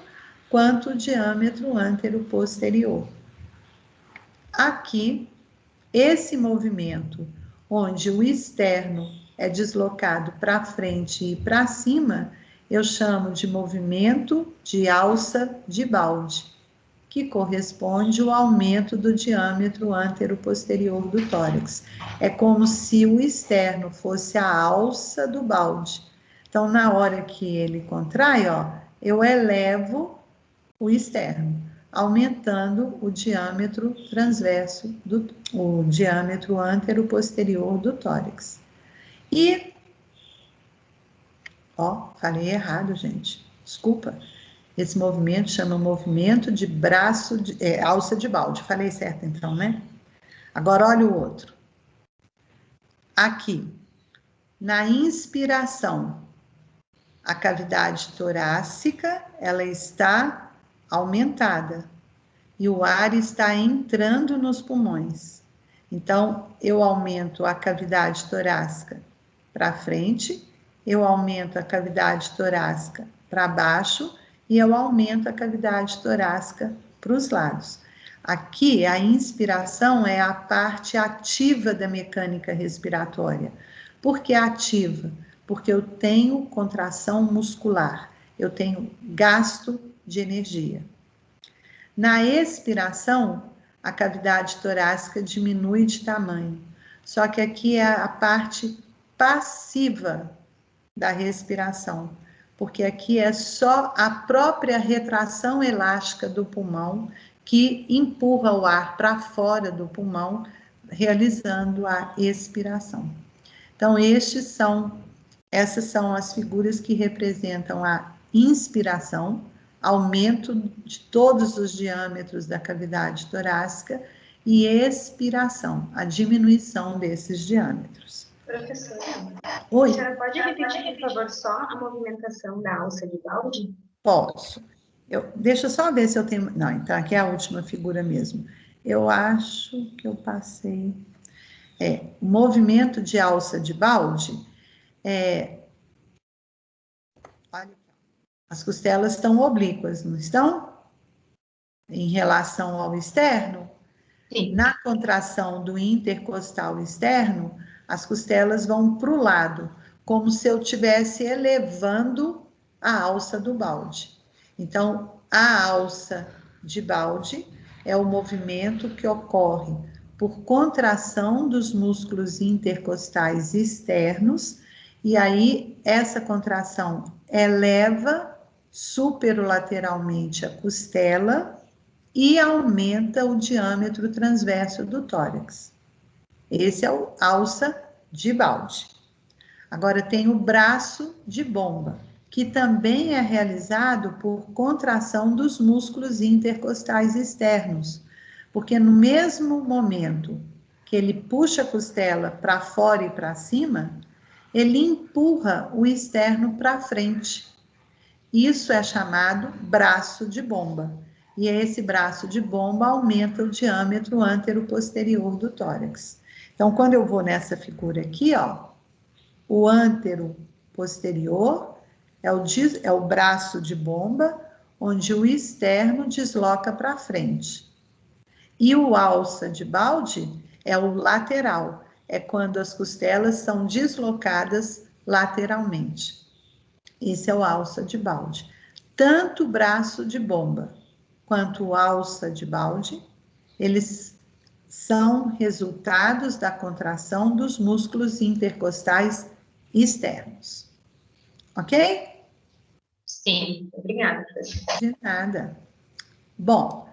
quanto o diâmetro antero-posterior. Aqui, esse movimento, onde o externo é deslocado para frente e para cima, eu chamo de movimento de alça de balde, que corresponde ao aumento do diâmetro antero-posterior do tórax. É como se o externo fosse a alça do balde. Então, na hora que ele contrai, ó, eu elevo o externo, aumentando o diâmetro transverso, o diâmetro antero-posterior do tórax. E, ó, falei errado, gente, desculpa. Esse movimento chama movimento de braço, alça de balde. Falei certo então, né? Agora olha o outro. Aqui, na inspiração, a cavidade torácica, ela está aumentada e o ar está entrando nos pulmões. Então, eu aumento a cavidade torácica para frente, eu aumento a cavidade torácica para baixo, e eu aumento a cavidade torácica para os lados. Aqui, a inspiração é a parte ativa da mecânica respiratória. Por que ativa? porque eu tenho contração muscular, eu tenho gasto de energia. Na expiração, a cavidade torácica diminui de tamanho, só que aqui é a parte passiva da respiração, porque aqui é só a própria retração elástica do pulmão que empurra o ar para fora do pulmão, realizando a expiração. Então, essas são as figuras que representam a inspiração, aumento de todos os diâmetros da cavidade torácica, e expiração, a diminuição desses diâmetros. Professora, Oi? a senhora pode repetir, por favor, só a movimentação da alça de balde? Posso. Deixa eu só ver se eu tenho... Não, então aqui é a última figura mesmo. Eu acho que eu passei... o movimento de alça de balde olha, as costelas estão oblíquas, não estão? Em relação ao externo. Sim. Na contração do intercostal externo, as costelas vão para o lado, como se eu estivesse elevando a alça do balde. Então, a alça de balde é o movimento que ocorre por contração dos músculos intercostais externos, e aí essa contração eleva superolateralmente a costela e aumenta o diâmetro transverso do tórax. Esse é o alça de balde. Agora tem o braço de bomba, que também é realizado por contração dos músculos intercostais externos, porque no mesmo momento que ele puxa a costela para fora e para cima, ele empurra o externo para frente. Isso é chamado braço de bomba. E esse braço de bomba aumenta o diâmetro antero-posterior do tórax. Então, quando eu vou nessa figura aqui, ó, o antero-posterior é o braço de bomba, onde o externo desloca para frente. E o alça de balde é o lateral, é quando as costelas são deslocadas lateralmente. Esse é o alça de balde. Tanto o braço de bomba quanto o alça de balde, eles são resultados da contração dos músculos intercostais externos. Ok? Sim, obrigada, professora. De nada. Bom,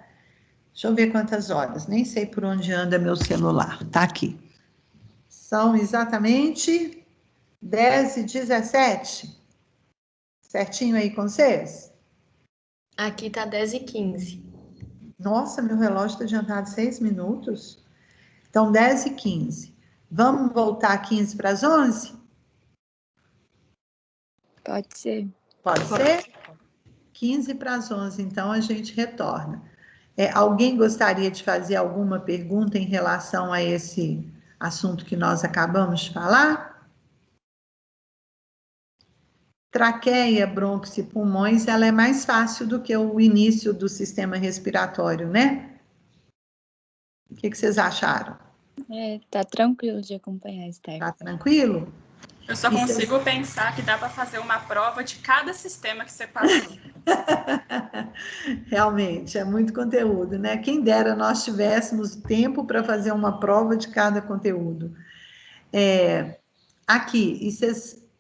deixa eu ver quantas horas. Nem sei por onde anda meu celular. Tá aqui. São exatamente 10h17. Certinho aí com vocês? Aqui tá 10h15. Nossa, meu relógio está adiantado 6 minutos. Então, 10h15. Vamos voltar 15 para as 11? Pode ser. Pode ser? 15 para as 11, então a gente retorna. Alguém gostaria de fazer alguma pergunta em relação a esse assunto que nós acabamos de falar? Traqueia, brônquio e pulmões, ela é mais fácil do que o início do sistema respiratório, né? O que vocês acharam? Tá tranquilo de acompanhar, Esther. Tá tranquilo? Eu só consigo pensar que dá para fazer uma prova de cada sistema que você passou. Realmente, é muito conteúdo, né? Quem dera nós tivéssemos tempo para fazer uma prova de cada conteúdo. Aqui, e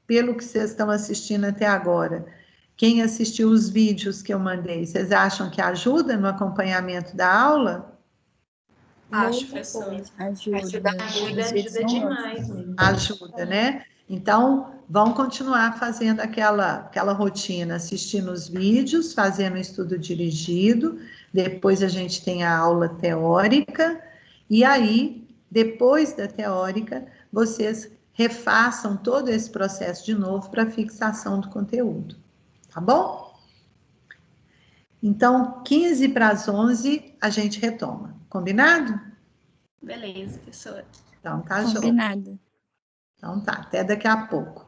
pelo que vocês estão assistindo até agora, quem assistiu os vídeos que eu mandei, vocês acham que ajuda no acompanhamento da aula? Acho, professor. Ajuda Demais. Né? Ajuda, né? Então, vão continuar fazendo aquela rotina, assistindo os vídeos, fazendo o estudo dirigido, depois a gente tem a aula teórica, e aí, depois da teórica, vocês refaçam todo esse processo de novo para fixação do conteúdo, tá bom? Então, 15 para as 11, a gente retoma, combinado? Beleza, professora. Então, tá, joia. Combinado. Então tá, até daqui a pouco.